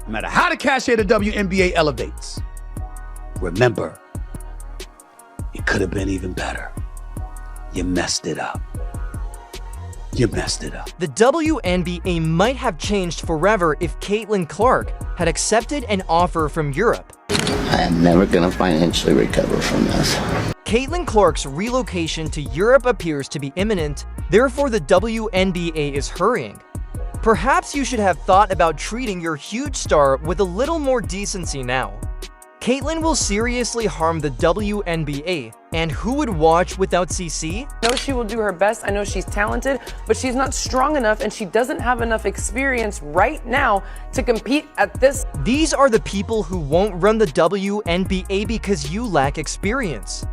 No matter how the cachet of the WNBA elevates, remember, it could have been even better. You messed it up. You messed it up. The WNBA might have changed forever if Caitlin Clark had accepted an offer from Europe. I am never going to financially recover from this. Caitlin Clark's relocation to Europe appears to be imminent, therefore the WNBA is hurrying. Perhaps you should have thought about treating your huge star with a little more decency now. Caitlin will seriously harm the WNBA, and who would watch without CC? I know she will do her best, I know she's talented, but she's not strong enough and she doesn't have enough experience right now to compete at this. These are the people who won't run the WNBA because you lack experience.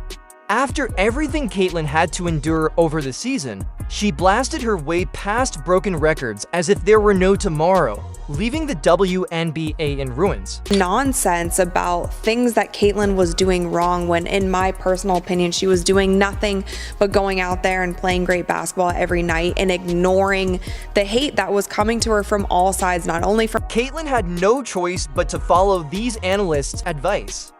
After everything Caitlin had to endure over the season, she blasted her way past broken records as if there were no tomorrow, leaving the WNBA in ruins. Nonsense about things that Caitlin was doing wrong when, in my personal opinion, she was doing nothing but going out there and playing great basketball every night and ignoring the hate that was coming to her from all sides, not only from... Caitlin had no choice but to follow these analysts' advice.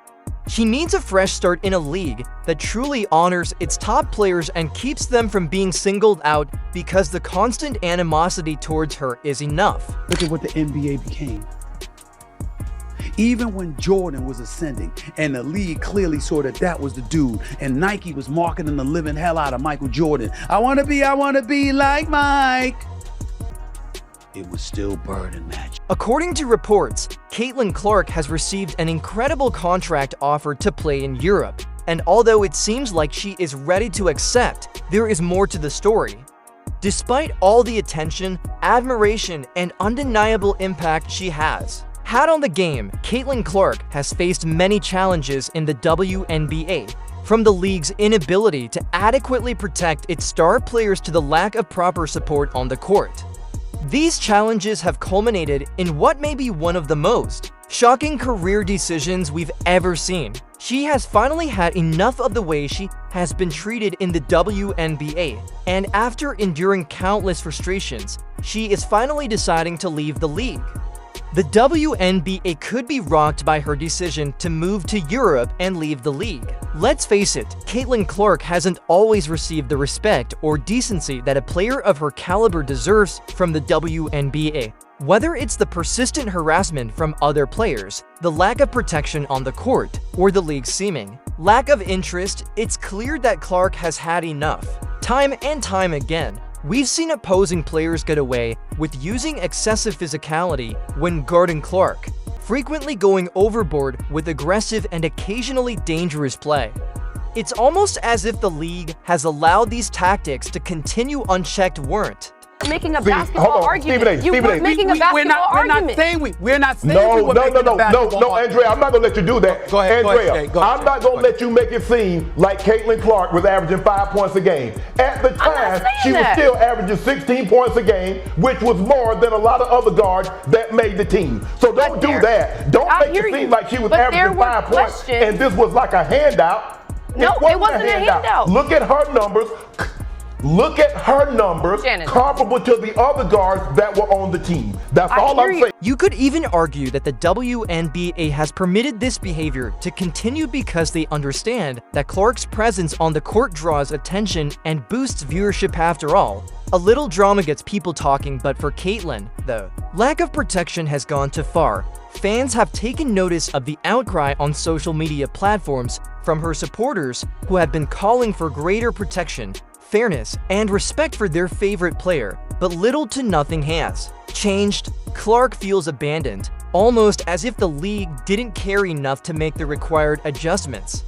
She needs a fresh start in a league that truly honors its top players and keeps them from being singled out because the constant animosity towards her is enough. Look at what the NBA became. Even when Jordan was ascending and the league clearly saw that that was the dude, and Nike was marketing the living hell out of Michael Jordan. I wanna be like Mike. It was still Bird and Magic. According to reports, Caitlin Clark has received an incredible contract offer to play in Europe, and although it seems like she is ready to accept, there is more to the story. Despite all the attention, admiration, and undeniable impact she has had on the game, Caitlin Clark has faced many challenges in the WNBA, from the league's inability to adequately protect its star players to the lack of proper support on the court. These challenges have culminated in what may be one of the most shocking career decisions we've ever seen. She has finally had enough of the way she has been treated in the WNBA, and after enduring countless frustrations, she is finally deciding to leave the league. The WNBA could be rocked by her decision to move to Europe and leave the league. Let's face it, Caitlin Clark hasn't always received the respect or decency that a player of her caliber deserves from the WNBA. Whether it's the persistent harassment from other players, the lack of protection on the court, or the league's seeming lack of interest, it's clear that Clark has had enough. Time and time again, we've seen opposing players get away with using excessive physicality when guarding Clark, frequently going overboard with aggressive and occasionally dangerous play. It's almost as if the league has allowed these tactics to continue unchecked, weren't? Making a basketball argument. You were making a basketball argument. We're not saying No, Andrea, I'm not going to let you do that. Go ahead, Andrea, I'm not going to let you make it seem like Caitlin Clark was averaging 5 points a game. At the time, she was still averaging 16 points a game, which was more than a lot of other guards that made the team. So don't do that. Don't make it seem like she was averaging 5 points and this was like a handout. No, it wasn't a handout. Look at her numbers. Look at her numbers comparable to the other guards that were on the team. That's all I'm saying. You could even argue that the WNBA has permitted this behavior to continue because they understand that Clark's presence on the court draws attention and boosts viewership after all. A little drama gets people talking, but for Caitlin, the lack of protection has gone too far. Fans have taken notice of the outcry on social media platforms from her supporters who have been calling for greater protection, fairness, and respect for their favorite player, but little to nothing has changed. Clark feels abandoned, almost as if the league didn't care enough to make the required adjustments.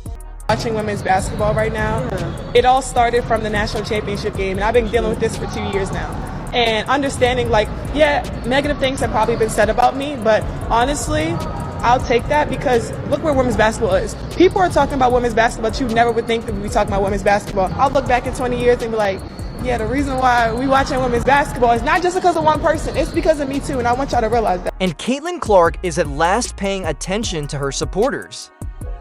Watching women's basketball right now, it all started from the national championship game, and I've been dealing with this for 2 years now. And understanding, like, yeah, negative things have probably been said about me, but honestly, I'll take that because look where women's basketball is. People are talking about women's basketball, but you never would think that we'd be talking about women's basketball. I'll look back in 20 years and be like, yeah, the reason why we watching women's basketball is not just because of one person, it's because of me too, and I want y'all to realize that. And Caitlin Clark is at last paying attention to her supporters.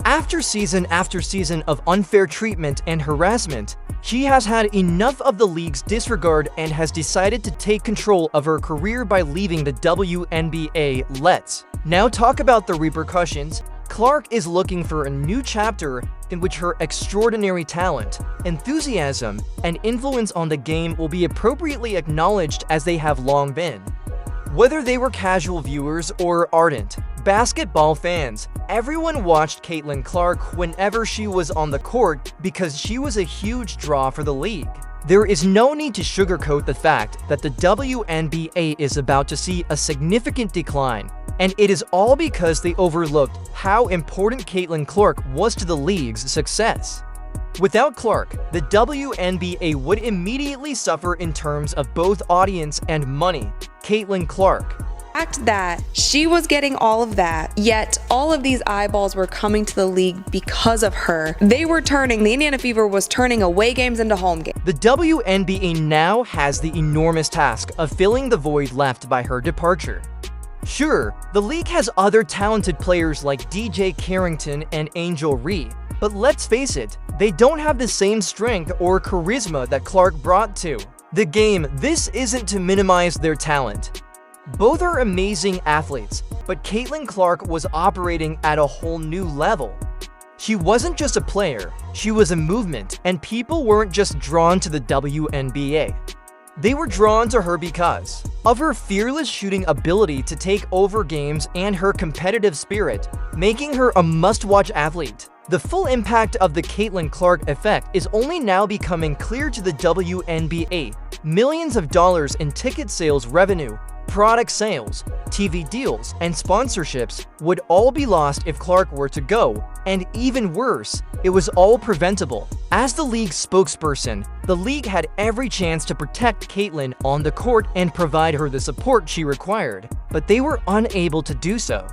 After season of unfair treatment and harassment, She has had enough of the league's disregard and has decided to take control of her career by leaving the WNBA. Let's now talk about the repercussions. Clark is looking for a new chapter in which her extraordinary talent, enthusiasm, and influence on the game will be appropriately acknowledged as they have long been. Whether they were casual viewers or ardent basketball fans, everyone watched Caitlin Clark whenever she was on the court because she was a huge draw for the league. There is no need to sugarcoat the fact that the WNBA is about to see a significant decline, and it is all because they overlooked how important Caitlin Clark was to the league's success. Without Clark, the WNBA would immediately suffer in terms of both audience and money. Caitlin Clark. The fact that she was getting all of that, yet all of these eyeballs were coming to the league because of her. The Indiana Fever was turning away games into home games. The WNBA now has the enormous task of filling the void left by her departure. Sure, the league has other talented players like DJ Carrington and Angel Ree, but let's face it, they don't have the same strength or charisma that Clark brought to the game. This isn't to minimize their talent. Both are amazing athletes, but Caitlin Clark was operating at a whole new level. She wasn't just a player, she was a movement, and people weren't just drawn to the WNBA. They were drawn to her because of her fearless shooting ability to take over games and her competitive spirit, making her a must-watch athlete. The full impact of the Caitlin Clark effect is only now becoming clear to the WNBA. Millions of dollars in ticket sales revenue, product sales, TV deals, and sponsorships would all be lost if Clark were to go, and even worse, it was all preventable. As the league's spokesperson, the league had every chance to protect Caitlin on the court and provide her the support she required, but they were unable to do so.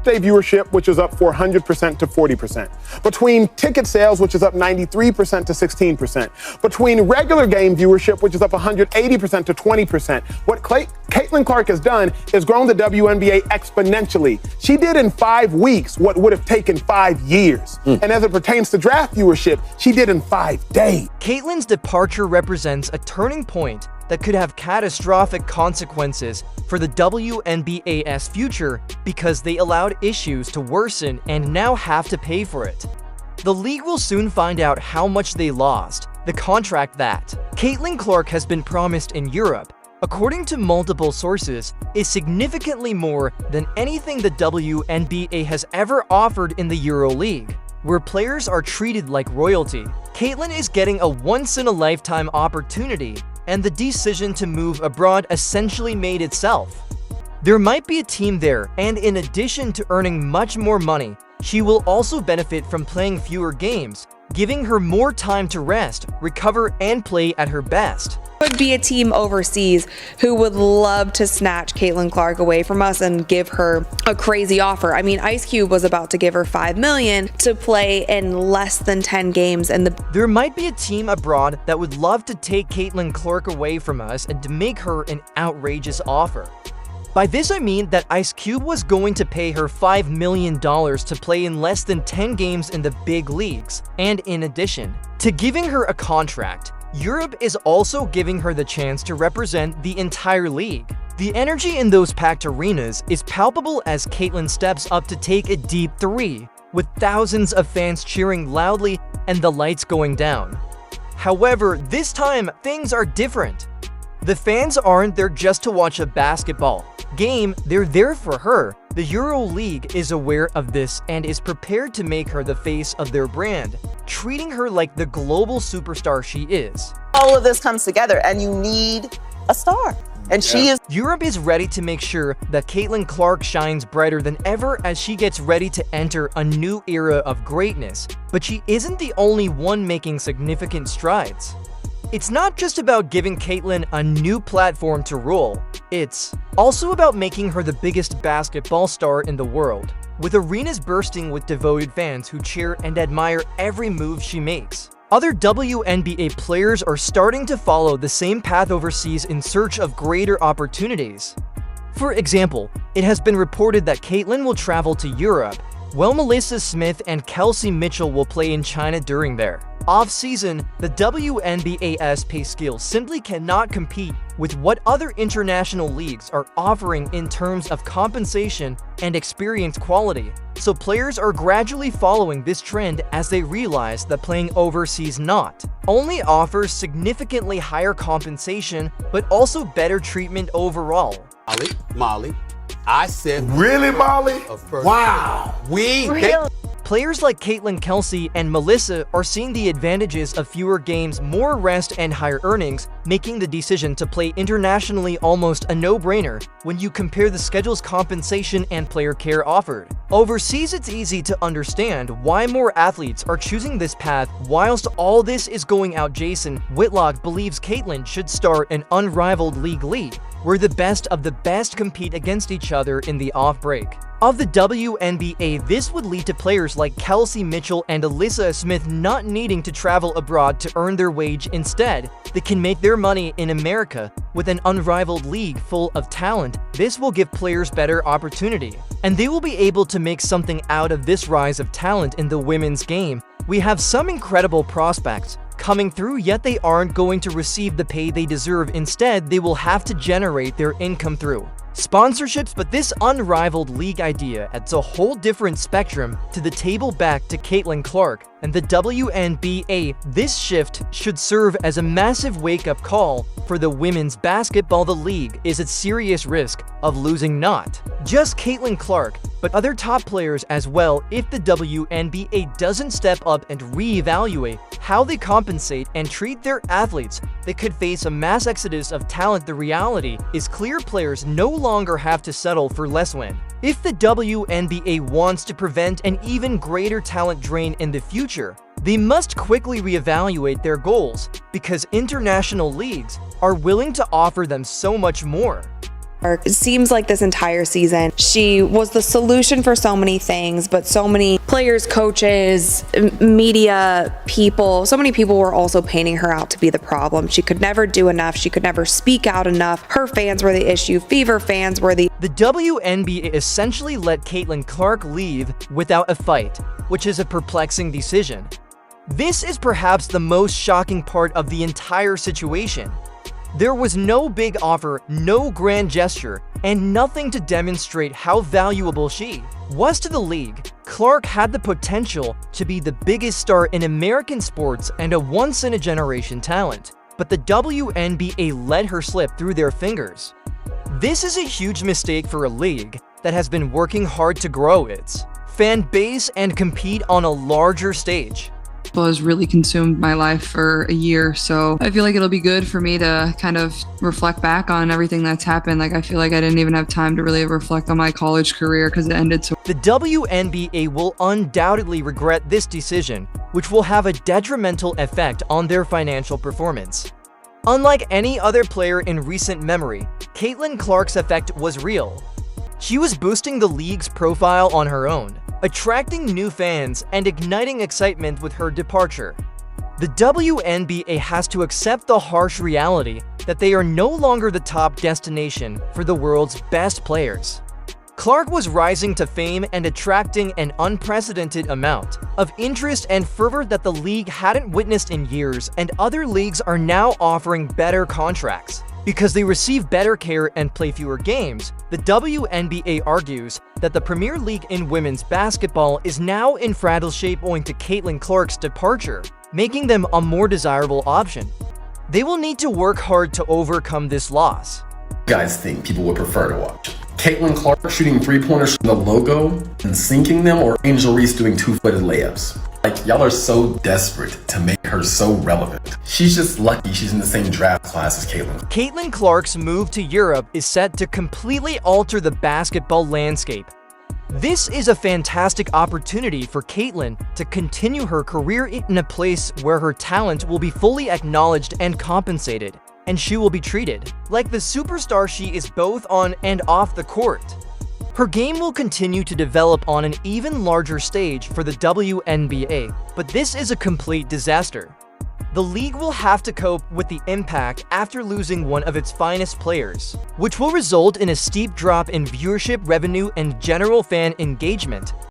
Day viewership, which is up 400% to 40%. Between ticket sales, which is up 93% to 16%. Between regular game viewership, which is up 180% to 20%. What Caitlin Clark has done is grown the WNBA exponentially. She did in 5 weeks what would have taken 5 years. And as it pertains to draft viewership, she did in 5 days. Caitlin's departure represents a turning point that could have catastrophic consequences for the WNBA's future because they allowed issues to worsen and now have to pay for it. The league will soon find out how much they lost. The contract that Caitlin Clark has been promised in Europe, according to multiple sources, is significantly more than anything the WNBA has ever offered in the EuroLeague, where players are treated like royalty. Caitlin is getting a once-in-a-lifetime opportunity, and the decision to move abroad essentially made itself. There might be a team there, and in addition to earning much more money, she will also benefit from playing fewer games, giving her more time to rest, recover, and play at her best. Would be a team overseas who would love to snatch Caitlin Clark away from us and give her a crazy offer. I mean, Ice Cube was about to give her $5 million to play in less than 10 games, and there might be a team abroad that would love to take Caitlin Clark away from us and to make her an outrageous offer. By this I mean that Ice Cube was going to pay her $5 million to play in less than 10 games in the big leagues, and in addition to giving her a contract, Europe is also giving her the chance to represent the entire league. The energy in those packed arenas is palpable as Caitlin steps up to take a deep three, with thousands of fans cheering loudly and the lights going down. However, this time, things are different. The fans aren't there just to watch a basketball game, they're there for her. The EuroLeague is aware of this and is prepared to make her the face of their brand, treating her like the global superstar she is. All of this comes together and you need a star. And she is. Europe is ready to make sure that Caitlin Clark shines brighter than ever as she gets ready to enter a new era of greatness. But she isn't the only one making significant strides. It's not just about giving Caitlin a new platform to rule, it's also about making her the biggest basketball star in the world, with arenas bursting with devoted fans who cheer and admire every move she makes. Other WNBA players are starting to follow the same path overseas in search of greater opportunities. For example, it has been reported that Caitlin will travel to Europe, While Melissa Smith and Kelsey Mitchell will play in China during their off-season, the WNBA's pay scale simply cannot compete with what other international leagues are offering in terms of compensation and experience quality. So players are gradually following this trend as they realize that playing overseas not only offers significantly higher compensation, but also better treatment overall. Molly, I said... Really, Molly? Wow. Players like Caitlin Kelsey and Melissa are seeing the advantages of fewer games, more rest, and higher earnings, making the decision to play internationally almost a no-brainer when you compare the schedule's compensation and player care offered. Overseas, it's easy to understand why more athletes are choosing this path. Whilst all this is going out, Jason Whitlock believes Caitlin should start an unrivaled league where the best of the best compete against each other in the off-break of the WNBA. This would lead to players like Kelsey Mitchell and Alyssa Smith not needing to travel abroad to earn their wage. Instead, they can make their money in America with an unrivaled league full of talent. This will give players better opportunity, and they will be able to make something out of this rise of talent in the women's game. We have some incredible prospects coming through, yet they aren't going to receive the pay they deserve. Instead, they will have to generate their income through sponsorships. But this unrivaled league idea adds a whole different spectrum to the table. Back to Caitlin Clark and the WNBA, this shift should serve as a massive wake-up call for the women's basketball. The league is at serious risk of losing not just Caitlin Clark, but other top players as well if the WNBA doesn't step up and reevaluate how they compensate and treat their athletes. They could face a mass exodus of talent. The reality is clear: players no longer have to settle for less when. If the WNBA wants to prevent an even greater talent drain in the future, they must quickly reevaluate their goals, because international leagues are willing to offer them so much more. It seems like this entire season, she was the solution for so many things, but so many players, coaches, media people, so many people were also painting her out to be the problem. She could never do enough. She could never speak out enough. Her fans were the issue. Fever fans were the... The WNBA essentially let Caitlin Clark leave without a fight, which is a perplexing decision. This is perhaps the most shocking part of the entire situation. There was no big offer, no grand gesture, and nothing to demonstrate how valuable she was to the league. Clark had the potential to be the biggest star in American sports and a once-in-a-generation talent, but the WNBA let her slip through their fingers. This is a huge mistake for a league that has been working hard to grow its fan base and compete on a larger stage. Has really consumed my life for a year, so I feel like it'll be good for me to kind of reflect back on everything that's happened. Like, I feel like I didn't even have time to really reflect on my college career because it ended so... The WNBA will undoubtedly regret this decision, which will have a detrimental effect on their financial performance. Unlike any other player in recent memory, Caitlin Clark's effect was real. She was boosting the league's profile on her own, attracting new fans and igniting excitement with her departure. The WNBA has to accept the harsh reality that they are no longer the top destination for the world's best players. Clark was rising to fame and attracting an unprecedented amount of interest and fervor that the league hadn't witnessed in years, and other leagues are now offering better contracts because they receive better care and play fewer games. The WNBA argues that the Premier League in women's basketball is now in fragile shape owing to Caitlin Clark's departure, making them a more desirable option. They will need to work hard to overcome this loss. Guys think people would prefer to watch Caitlin Clark shooting three-pointers from the logo and sinking them, or Angel Reese doing two-footed layups? Like, y'all are so desperate to make her so relevant. She's just lucky she's in the same draft class as Caitlin. Caitlin Clark's move to Europe is set to completely alter the basketball landscape. This is a fantastic opportunity for Caitlin to continue her career in a place where her talent will be fully acknowledged and compensated, and she will be treated like the superstar she is both on and off the court. Her game will continue to develop on an even larger stage for the WNBA, but this is a complete disaster. The league will have to cope with the impact after losing one of its finest players, which will result in a steep drop in viewership revenue and general fan engagement.